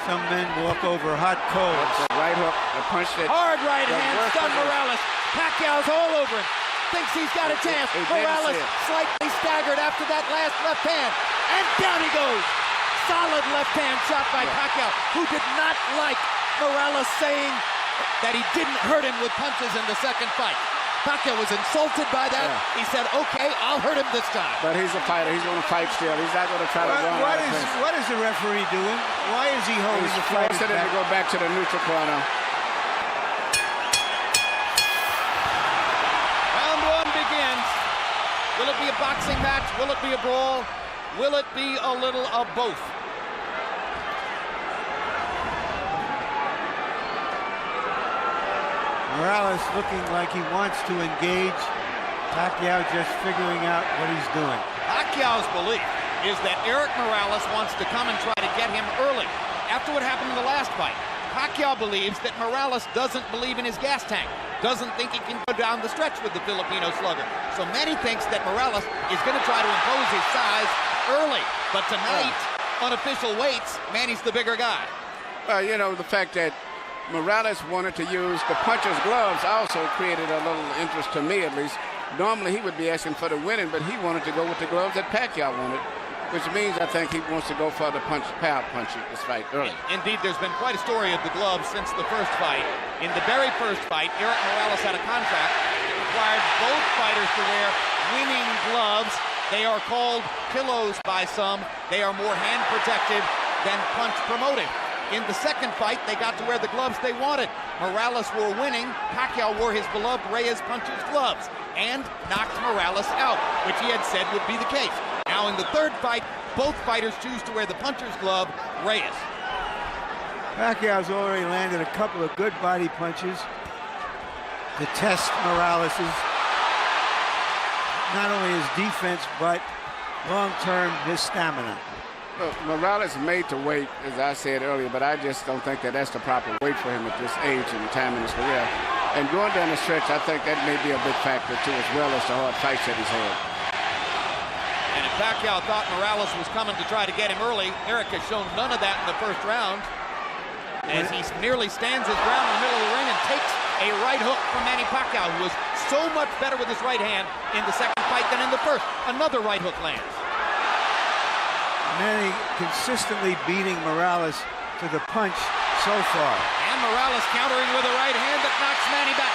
Some men walk over hot coals. That's a right hook, the punch that... Hard right hand, stunned Morales. Pacquiao's all over him. Thinks he's got a chance. Morales slightly staggered after that last left hand. And down he goes. Solid left hand shot by Pacquiao, who did not like Morales saying that he didn't hurt him with punches in the second fight. Pacquiao was insulted by that. He said, okay, I'll hurt him this time. But he's a fighter. He's going to fight still. He's not going to try to go on. What is the referee doing? Why is he holding the fight? He's forcing him to go back to the neutral corner. Round one begins. Will it be a boxing match? Will it be a brawl? Will it be a little of both? Morales looking like he wants to engage. Pacquiao just figuring out what he's doing. Pacquiao's belief is that Eric Morales wants to come and try to get him early. After what happened in the last fight, Pacquiao believes that Morales doesn't believe in his gas tank, doesn't think he can go down the stretch with the Filipino slugger. So Manny thinks that Morales is going to try to impose his size early. But tonight, unofficial weights, Manny's the bigger guy. Well, you know, the fact that Morales wanted to use the puncher's gloves also created a little interest to me, at least. Normally, he would be asking for the winning, but he wanted to go with the gloves that Pacquiao wanted, which means I think he wants to go for the power punch this fight early. Indeed, there's been quite a story of the gloves since the first fight. In the very first fight, Eric Morales had a contract that required both fighters to wear winning gloves. They are called pillows by some. They are more hand protected than punch promoting. In the second fight, they got to wear the gloves they wanted. Morales wore winning. Pacquiao wore his beloved Reyes puncher's gloves and knocked Morales out, which he had said would be the case. Now in the third fight, both fighters choose to wear the puncher's glove, Reyes. Pacquiao's already landed a couple of good body punches to test Morales's, not only his defense, but long-term his stamina. Look, Morales made to wait, as I said earlier, but I just don't think that that's the proper weight for him at this age and time in his career. And going down the stretch, I think that may be a big factor, too, as well as the hard fights that he's had. And if Pacquiao thought Morales was coming to try to get him early, Eric has shown none of that in the first round, as he nearly stands his ground in the middle of the ring and takes a right hook from Manny Pacquiao, who was so much better with his right hand in the second fight than in the first. Another right hook lands. Manny consistently beating Morales to the punch so far. And Morales countering with a right hand that knocks Manny back.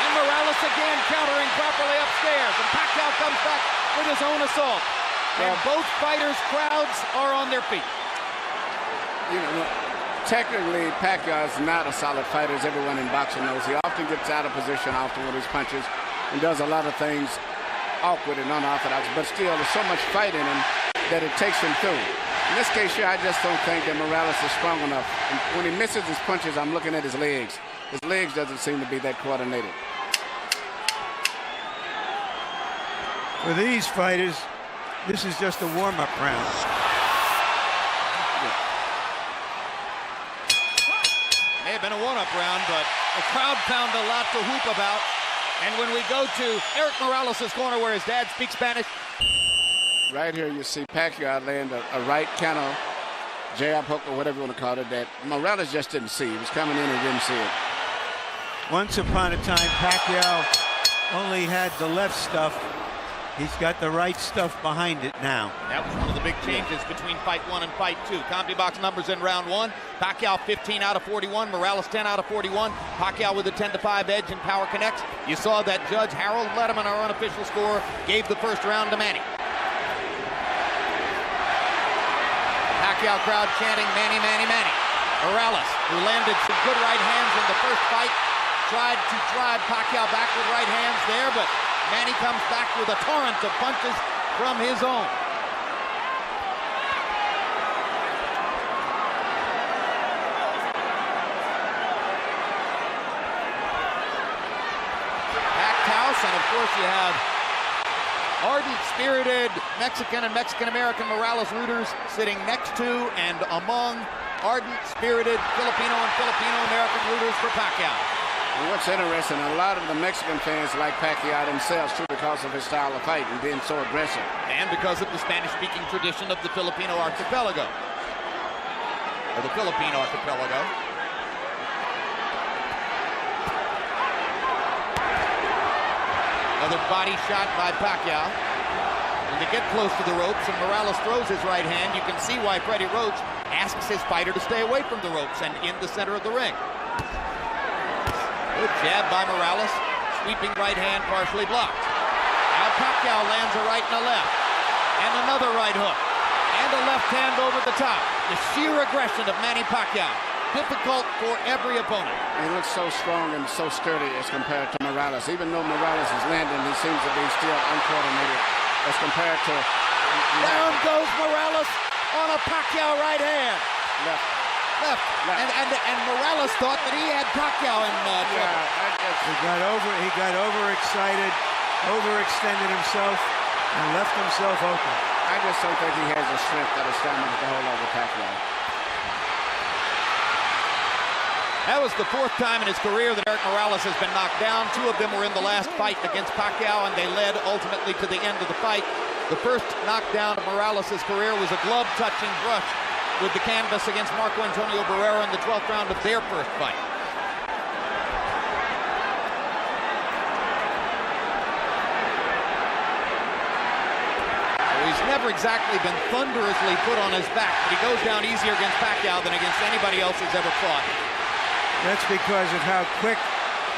And Morales again countering properly upstairs. And Pacquiao comes back with his own assault. And both fighters' crowds are on their feet. You know, technically, Pacquiao is not a solid fighter, as everyone in boxing knows. He often gets out of position often with his punches and does a lot of things awkward and unorthodox, but still there's so much fight in him that it takes him through. In this case here, I just don't think that Morales is strong enough. And when he misses his punches, I'm looking at his legs. His legs doesn't seem to be that coordinated. For these fighters, this is just a warm-up round. May have been a one-up round, but the crowd found a lot to whoop about. And when we go to Eric Morales' corner where his dad speaks Spanish. Right here you see Pacquiao land a right kind of jab hook or whatever you want to call it that Morales just didn't see. He was coming in and didn't see it. Once upon a time, Pacquiao only had the left stuff. He's got the right stuff behind it now. That was one of the big changes between fight one and fight two. CompuBox numbers in round one. Pacquiao 15 out of 41. Morales 10 out of 41. Pacquiao with a 10-5 edge in Power Connects. You saw that Judge Harold Letterman, our unofficial score, gave the first round to Manny. Pacquiao crowd chanting Manny, Manny, Manny. Morales, who landed some good right hands in the first fight, tried to drive Pacquiao back with right hands there, but Manny comes back with a torrent of punches from his own. Packed house, and of course you have ardent, spirited Mexican and Mexican-American Morales rooters sitting next to and among ardent, spirited Filipino and Filipino-American rooters for Pacquiao. And what's interesting, a lot of the Mexican fans like Pacquiao themselves too because of his style of fight and being so aggressive. And because of the Spanish-speaking tradition of the Filipino archipelago. Or the Philippine archipelago. Another body shot by Pacquiao. And they get close to the ropes, and Morales throws his right hand. You can see why Freddie Roach asks his fighter to stay away from the ropes and in the center of the ring. Good jab by Morales. Sweeping right hand, partially blocked. Now Pacquiao lands a right and a left. And another right hook. And a left hand over the top. The sheer aggression of Manny Pacquiao. Difficult for every opponent. He looks so strong and so sturdy as compared to Morales. Even though Morales is landing, he seems to be still uncoordinated as compared to... Down goes Morales on a Pacquiao right hand. Left. And Morales thought that he had Pacquiao in trouble. He got overexcited, overextended himself, and left himself open. I just don't think he has the strength or the stamina to hold over Pacquiao. That was the fourth time in his career that Erik Morales has been knocked down. Two of them were in the last fight against Pacquiao, and they led ultimately to the end of the fight. The first knockdown of Morales' career was a glove-touching brush with the canvas against Marco Antonio Barrera in the 12th round of their first fight. He's never exactly been thunderously put on his back, but he goes down easier against Pacquiao than against anybody else he's ever fought. That's because of how quick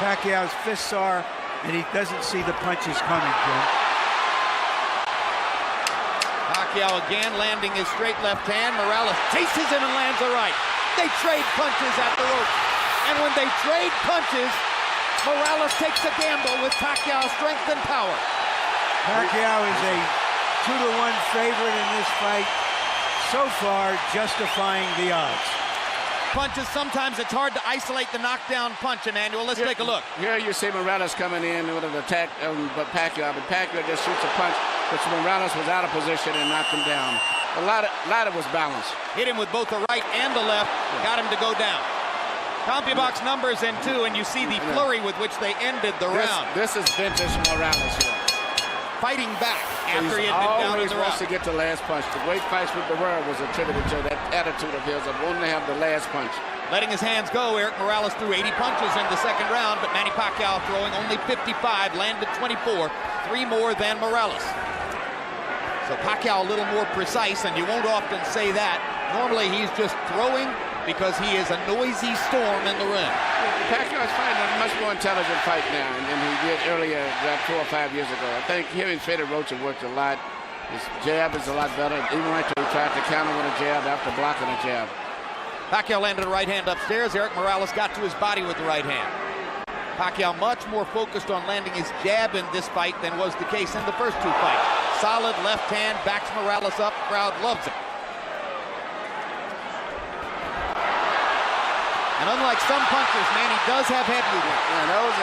Pacquiao's fists are, and he doesn't see the punches coming, Jim. Pacquiao again landing his straight left hand. Morales chases him and lands a right. They trade punches at the rope. And when they trade punches, Morales takes a gamble with Pacquiao's strength and power. Pacquiao is a 2-to-1 favorite in this fight, so far justifying the odds. Punches, sometimes it's hard to isolate the knockdown punch, Emmanuel. Let's take a look. Here you see Morales coming in with an attack, but Pacquiao just shoots a punch, which Morales was out of position and knocked him down. A lot of was balanced. Hit him with both the right and the left, got him to go down. CompuBox numbers in two, and you see the flurry with which they ended the round. This is vintage Morales here. Fighting back after he had been down in the round. Wants to get the last punch. The great fights with Barrera was attributed to that attitude of his of wanting to have the last punch. Letting his hands go, Erik Morales threw 80 punches in the second round, but Manny Pacquiao throwing only 55, landed 24, 3 more than Morales. So Pacquiao a little more precise, and you won't often say that. Normally he's just throwing because he is a noisy storm in the ring. Pacquiao is fighting a much more intelligent fight now than he did earlier, about 4 or 5 years ago. I think him and Freddie Roach have worked a lot. His jab is a lot better. Even right there, he tried to counter with a jab after blocking a jab. Pacquiao landed a right hand upstairs. Erik Morales got to his body with the right hand. Pacquiao much more focused on landing his jab in this fight than was the case in the first 2 fights. Solid left hand, backs Morales up. Crowd loves it. And unlike some punchers, Manny does have head movement. Yeah, those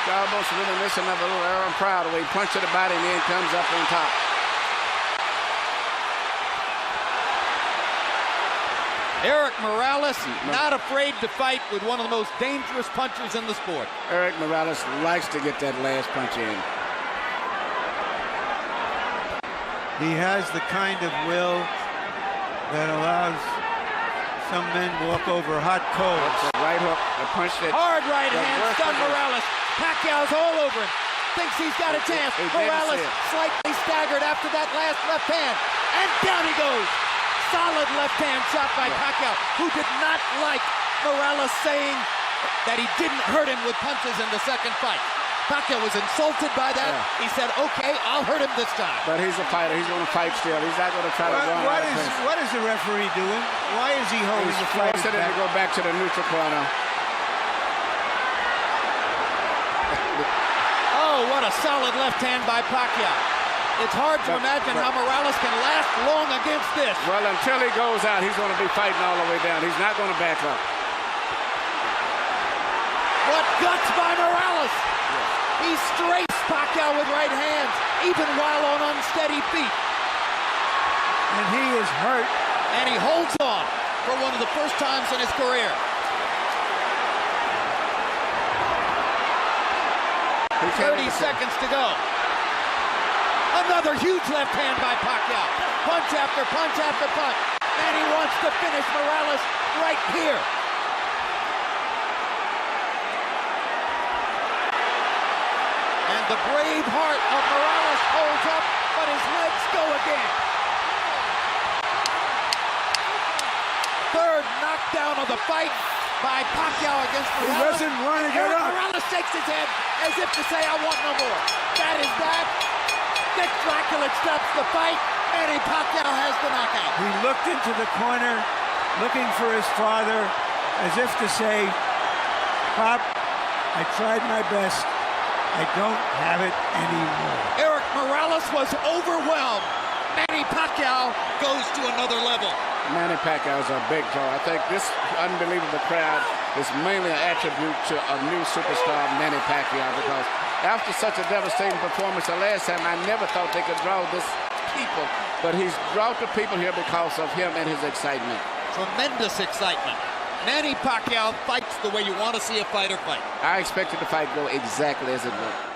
are almost reminiscent of a little Aaron Proud, where he punches the body and then comes up on top. Erik Morales, not afraid to fight with one of the most dangerous punchers in the sport. Erik Morales likes to get that last punch in. He has the kind of will that allows some men walk over hot coals. The right hook, the punch that... Hard right hand, stun Morales. Pacquiao's all over him. Thinks he's got a chance. Morales slightly staggered after that last left hand. And down he goes. Solid left hand shot by Pacquiao, who did not like Morales saying that he didn't hurt him with punches in the second fight. Pacquiao was insulted by that. Yeah. He said, okay, I'll hurt him this time. But he's a fighter. He's going to fight still. He's not going to try to run out of things. What is the referee doing? Why is he holding the fight? He's forcing him to go back to the neutral corner. Oh, what a solid left hand by Pacquiao. It's hard to imagine how Morales can last long against this. Well, until he goes out, he's going to be fighting all the way down. He's not going to back up. What guts by Morales! He strafes Pacquiao with right hands, even while on unsteady feet. And he is hurt. And he holds on for one of the first times in his career. 30 seconds to go. Another huge left hand by Pacquiao. Punch after punch after punch. And he wants to finish Morales right here. And the brave heart of Morales holds up, but his legs go again. Third knockdown of the fight by Pacquiao against Morales. He doesn't want to get up. Morales shakes his head as if to say, I want no more. That is that. Dick Dracula stops the fight. Manny Pacquiao has the knockout. He looked into the corner, looking for his father, as if to say, Pop, I tried my best. I don't have it anymore. Eric Morales was overwhelmed. Manny Pacquiao goes to another level. Manny Pacquiao is a big draw. I think this unbelievable crowd is mainly an attribute to a new superstar, Manny Pacquiao, because after such a devastating performance the last time, I never thought they could draw this people, but he's brought the people here because of him and his excitement. Tremendous excitement. Manny Pacquiao fights the way you want to see a fighter fight. I expected the fight to go exactly as it went.